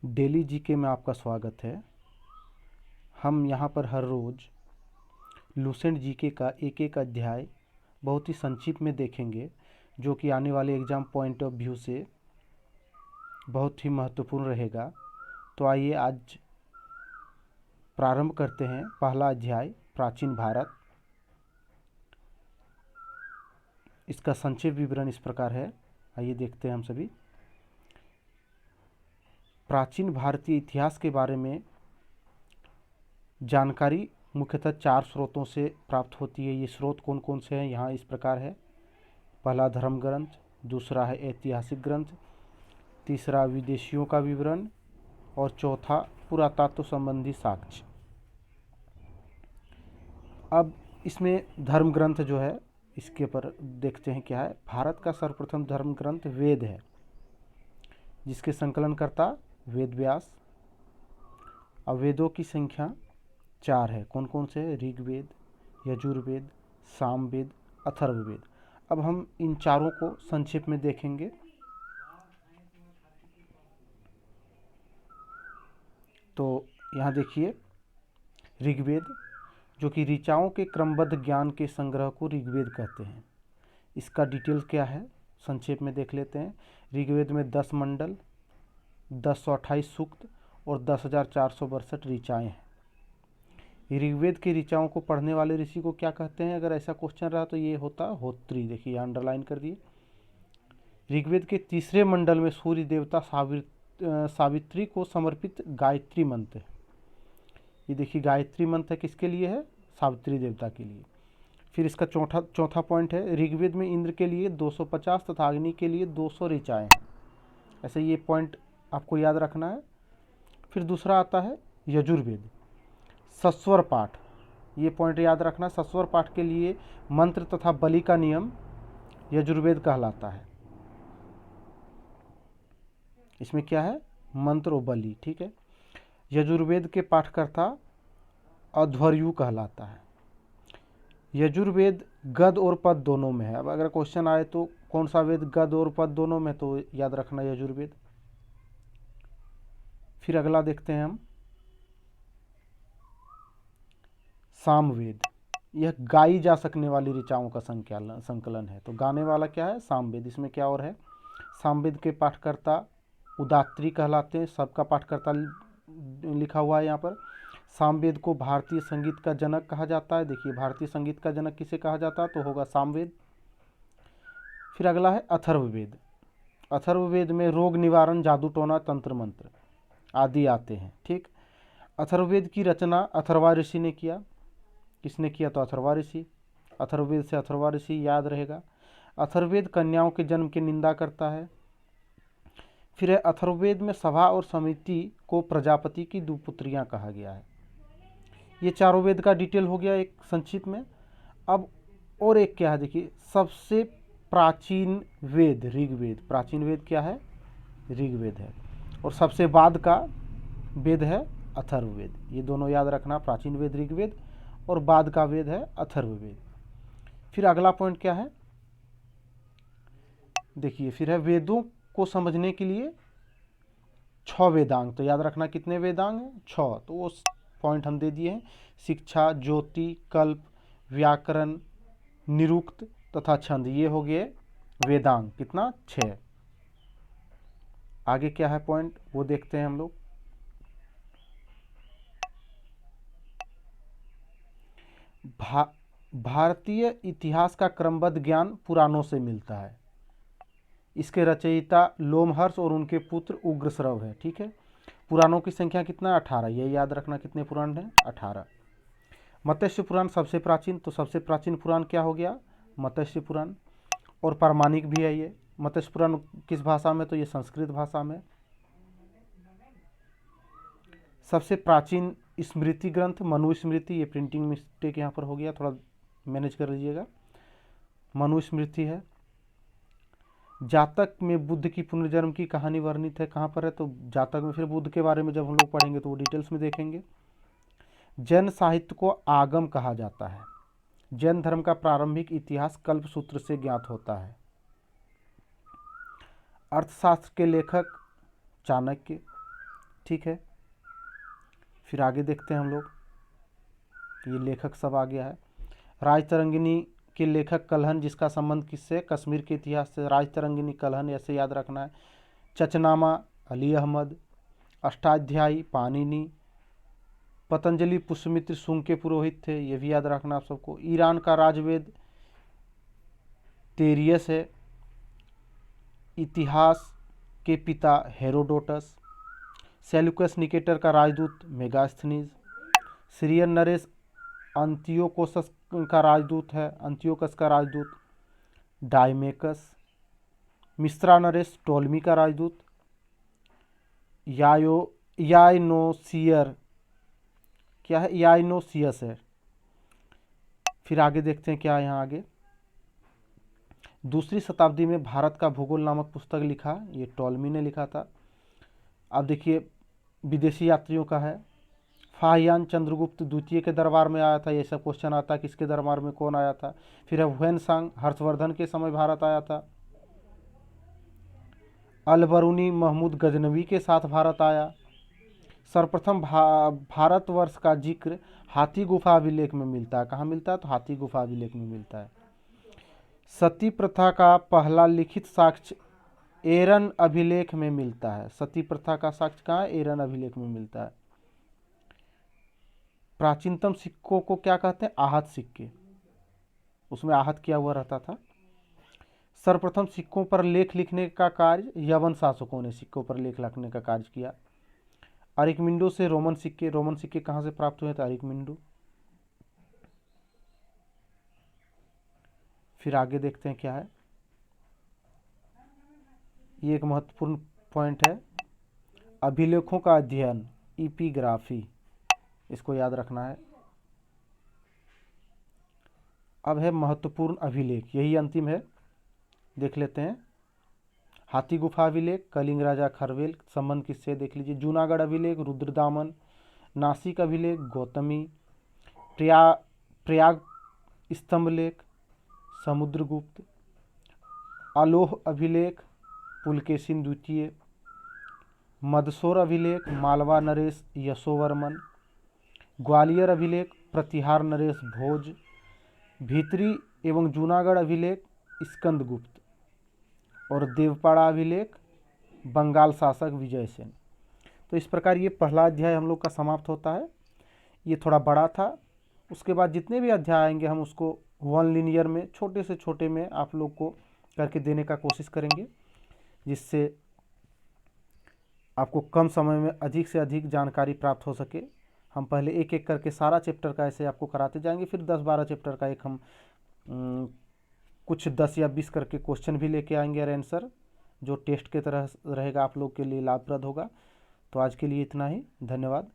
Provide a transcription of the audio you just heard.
Daily GK में आपका स्वागत है। हम यहाँ पर हर रोज़ लूसेंट जीके का एक एक अध्याय बहुत ही संक्षिप्त में देखेंगे, जो कि आने वाले एग्ज़ाम पॉइंट ऑफ व्यू से बहुत ही महत्वपूर्ण रहेगा। तो आइए आज प्रारंभ करते हैं। पहला अध्याय प्राचीन भारत। इसका संक्षिप्त विवरण इस प्रकार है, आइए देखते हैं हम सभी। प्राचीन भारतीय इतिहास के बारे में जानकारी मुख्यतः 4 स्रोतों से प्राप्त होती है। ये स्रोत कौन कौन से हैं यहाँ इस प्रकार है। पहला धर्म ग्रंथ, दूसरा है ऐतिहासिक ग्रंथ, तीसरा विदेशियों का विवरण और चौथा पुरातत्व संबंधी साक्ष्य। अब इसमें धर्म ग्रंथ जो है इसके पर देखते हैं क्या है। भारत का सर्वप्रथम धर्म ग्रंथ वेद है, जिसके संकलनकर्ता वेद व्यास। अब वेदों की संख्या 4 है। कौन कौन से? ऋग्वेद, यजुर्वेद, सामवेद, अथर्ववेद। अब हम इन चारों को संक्षेप में देखेंगे। तो यहाँ देखिए, ऋग्वेद जो कि ऋचाओं के क्रमबद्ध ज्ञान के संग्रह को ऋग्वेद कहते हैं। इसका डिटेल्स क्या है संक्षेप में देख लेते हैं। ऋग्वेद में 10 मंडल, 1028 सूक्त और 10,462 ऋचाएँ हैं। ऋग्वेद की ऋचाओं को पढ़ने वाले ऋषि को क्या कहते हैं? अगर ऐसा क्वेश्चन रहा तो ये होता होत्री। देखिए अंडरलाइन कर दिए। ऋग्वेद के तीसरे मंडल में सूर्य देवता सावित्री को समर्पित गायत्री मंत्र है। ये देखिए गायत्री मंत्र किसके लिए है? सावित्री देवता के लिए। फिर इसका चौथा पॉइंट है, ऋग्वेद में इंद्र के लिए 250 तथा अग्नि के लिए 200 ऋचाएँ हैं। ऐसे ये पॉइंट आपको याद रखना है। फिर दूसरा आता है यजुर्वेद, सस्वर पाठ। ये पॉइंट याद रखना, सस्वर पाठ के लिए मंत्र तथा बलि का नियम यजुर्वेद कहलाता है। इसमें क्या है? मंत्र और बलि, ठीक है। यजुर्वेद के पाठकर्ता अध्वर्यु कहलाता है। यजुर्वेद गद और पद दोनों में है। अब अगर क्वेश्चन आए तो कौन सा वेद गद और पद दोनों में, तो याद रखना यजुर्वेद। फिर अगला देखते हैं हम सामवेद। यह गाई जा सकने वाली ऋचाओं का संकलन है। तो गाने वाला क्या है? सामवेद। इसमें क्या और है? सामवेद के पाठकर्ता उदात्री कहलाते हैं। सबका पाठकर्ता लिखा हुआ है यहाँ पर। सामवेद को भारतीय संगीत का जनक कहा जाता है। देखिए भारतीय संगीत का जनक किसे कहा जाता है? तो होगा सामवेद। फिर अगला है अथर्ववेद। अथर्ववेद में रोग निवारण, जादू टोना, तंत्र मंत्र आदि आते हैं, ठीक। अथर्ववेद की रचना अथर्वा ऋषि ने किया। किसने किया? तो अथर्वा ऋषि। अथर्ववेद से अथर्वा ऋषि याद रहेगा। अथर्ववेद कन्याओं के जन्म की निंदा करता है। फिर है अथर्ववेद में सभा और समिति को प्रजापति की 2 पुत्रियां कहा गया है। ये चारों वेद का डिटेल हो गया एक संक्षिप्त में। अब और एक क्या है देखिए, सबसे प्राचीन वेद ऋग्वेद। प्राचीन वेद क्या है? ऋग्वेद है। और सबसे बाद का वेद है अथर्ववेद। ये दोनों याद रखना, प्राचीन वेद ऋग्वेद और बाद का वेद है अथर्ववेद। फिर अगला पॉइंट क्या है देखिए, फिर है वेदों को समझने के लिए 6 वेदांग। तो याद रखना कितने वेदांग हैं? 6। तो वो पॉइंट हम दे दिए हैं। शिक्षा, ज्योति, कल्प, व्याकरण, निरुक्त तथा छंद, ये हो गए वेदांग। कितना? 6। आगे क्या है पॉइंट वो देखते हैं हम लोग। भारतीय इतिहास का क्रमबद्ध ज्ञान पुराणों से मिलता है। इसके रचयिता लोमहर्ष और उनके पुत्र उग्रश्रव है, ठीक है। पुराणों की संख्या कितना? 18। ये याद रखना कितने पुराण हैं? 18। मत्स्य पुराण सबसे प्राचीन। तो सबसे प्राचीन पुराण क्या हो गया? मत्स्य पुराण। और प्रामाणिक भी है ये। मत्स्य पुराण किस भाषा में? तो ये संस्कृत भाषा में। सबसे प्राचीन स्मृति ग्रंथ मनुस्मृति। ये प्रिंटिंग मिस्टेक यहाँ पर हो गया, थोड़ा मैनेज कर लीजिएगा। मनुस्मृति है। जातक में बुद्ध की पुनर्जन्म की कहानी वर्णित है। कहाँ पर है? तो जातक में। फिर बुद्ध के बारे में जब हम लोग पढ़ेंगे तो वो डिटेल्स में देखेंगे। जैन साहित्य को आगम कहा जाता है। जैन धर्म का प्रारंभिक इतिहास कल्पसूत्र से ज्ञात होता है। अर्थशास्त्र के लेखक चाणक्य। ठीक है, फिर आगे देखते हैं हम लोग। ये लेखक सब आ गया है। राजतरंगिणी के लेखक कल्हन, जिसका संबंध किससे? कश्मीर के इतिहास से। राजतरंगिणी कल्हन ऐसे याद रखना है। चचनामा अली अहमद। अष्टाध्यायी पाणिनि। पतंजलि पुष्यमित्र शुंग के पुरोहित थे, ये भी याद रखना आप सबको। ईरान का राजवेद तेरियस है। इतिहास के पिता हेरोडोटस। सेल्यूकस निकेटर का राजदूत मेगास्थनीज। सीरियन नरेश अंतियोकोसस का राजदूत है, अंतियोकस का राजदूत डायमेकस। मिस्रा नरेश टोलमी का राजदूत याइनोसियर, क्या है? याइनोसियस है। फिर आगे देखते हैं क्या है यहाँ आगे। दूसरी शताब्दी में भारत का भूगोल नामक पुस्तक लिखा, ये टोलमी ने लिखा था। अब देखिए विदेशी यात्रियों का है। फाहियान चंद्रगुप्त द्वितीय के दरबार में आया था, ये सब क्वेश्चन आता है किसके दरबार में कौन आया था। फिर है हुएनसांग, हर्षवर्धन के समय भारत आया था। अलबरूनी महमूद गजनवी के साथ भारत आया। सर्वप्रथम भारतवर्ष का जिक्र हाथी गुफा अभिलेख में मिलता है। कहाँ मिलता है? तो हाथी गुफा अभिलेख में मिलता है। सती प्रथा का पहला लिखित साक्ष्य एरन अभिलेख में मिलता है। सती प्रथा का साक्ष्य कहाँ है? एरन अभिलेख में मिलता है। प्राचीनतम सिक्कों को क्या कहते हैं? आहत सिक्के, उसमें आहत किया हुआ रहता था। सर्वप्रथम सिक्कों पर लेख लिखने का कार्य यवन शासकों ने सिक्कों पर लेख लिखने का कार्य किया। अरिकमिंडो से रोमन सिक्के, रोमन सिक्के कहाँ से प्राप्त हुए थे? अरिकमिंडो। फिर आगे देखते हैं क्या है। ये एक महत्वपूर्ण पॉइंट है, अभिलेखों का अध्ययन, इपिग्राफी, इसको याद रखना है। अब है महत्वपूर्ण अभिलेख, यही अंतिम है, देख लेते हैं। हाथी गुफा अभिलेख, कलिंग राजा खरवेल, संबंध किससे देख लीजिए। जूनागढ़ अभिलेख रुद्रदामन। नासिक अभिलेख गौतमी। प्रयाग स्तंभ लेख समुद्रगुप्त। अलोह अभिलेख पुलकेशिन द्वितीय। मदसौर अभिलेख मालवा नरेश यशोवर्मन। ग्वालियर अभिलेख प्रतिहार नरेश भोज। भीतरी एवं जूनागढ़ अभिलेख स्कंदगुप्त। और देवपाड़ा अभिलेख बंगाल शासक विजय सेन। तो इस प्रकार ये पहला अध्याय हम लोग का समाप्त होता है। ये थोड़ा बड़ा था, उसके बाद जितने भी अध्याय आएंगे हम उसको वन लिनियर में, छोटे से छोटे में आप लोग को करके देने का कोशिश करेंगे, जिससे आपको कम समय में अधिक से अधिक जानकारी प्राप्त हो सके। हम पहले एक एक करके सारा चैप्टर का ऐसे आपको कराते जाएंगे, फिर 10-12 चैप्टर का एक हम कुछ 10 या 20 करके क्वेश्चन भी लेके आएंगे और आंसर, जो टेस्ट के तरह रहेगा, आप लोग के लिए लाभप्रद होगा। तो आज के लिए इतना ही, धन्यवाद।